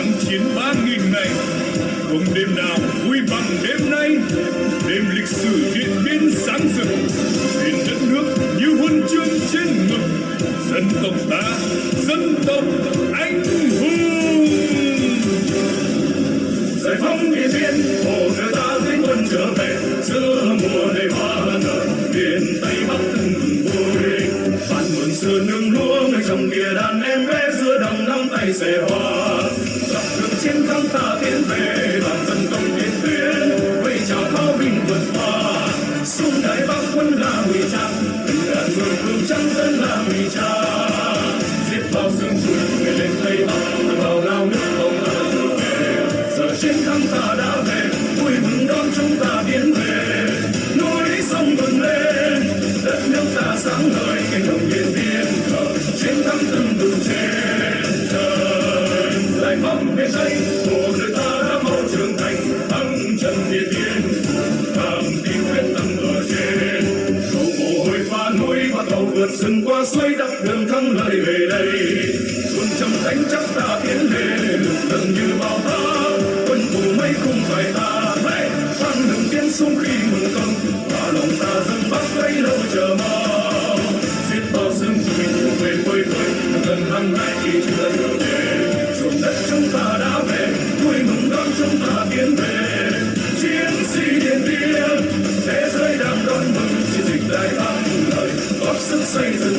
kháng chiến 3000 ngày, không đêm nào vui bằng đêm nay. Đêm lịch sử Điện Biên sáng rực, trên đất nước như huân chương trên ngực. Dân tộc ta, dân tộc anh hùng. Giải phóng Điện Biên, hồ người ta vĩnh quân trở về. Giữa mùa đầy hoa nở, miền Tây Bắc từng vui. Bạn mừng xưa nương lúa người trồng bìa đàn em bé giữa đồng nắm tay xẻ hoa. Dọc đường chiến thắng ta tiến về, đoàn dân tộc Điện Biên vẫy chào pháo binh vượt qua. Súng Đại Bắc quân là ngụy trang, từng đàn người phương trắng dân là ngụy trang. Giết bao sương mù người lên Tây Bắc, vào lao nước không ngờ trở về. Giờ chiến thắng ta đã về, vui mừng đón chúng ta tiến về. Núi sông bừng lên, đất nước ta sáng ngời, cánh đồng Điện Biên thờ chiến thắng từng từ trên trời. Giải phóng miền Tây, của người ta đã mau trưởng thành, thắng trận Điện Biên, càng tim quyết tâm ở trên. Cầu mồ hôi pha núi và tàu vượt rừng qua suối, đắp đường thắng lợi về đây. Quân trầm đánh chắc ta tiến lên, lực lượng như bao ta, quân thù mấy không phải ta. Thắng đường tiến súng khi mừng công, và lòng ta dân Bắc bấy lâu chờ mong. Giết bao sương mù về quê tôi, gần hàng ngày khi chưa trở về. Ruộng đất chúng ta đã về, vui mừng đón chúng ta tiến về. Chiến sĩ Điện Biên, thế giới đang đón mừng chiến dịch đại thắng lợi, góp sức xây dựng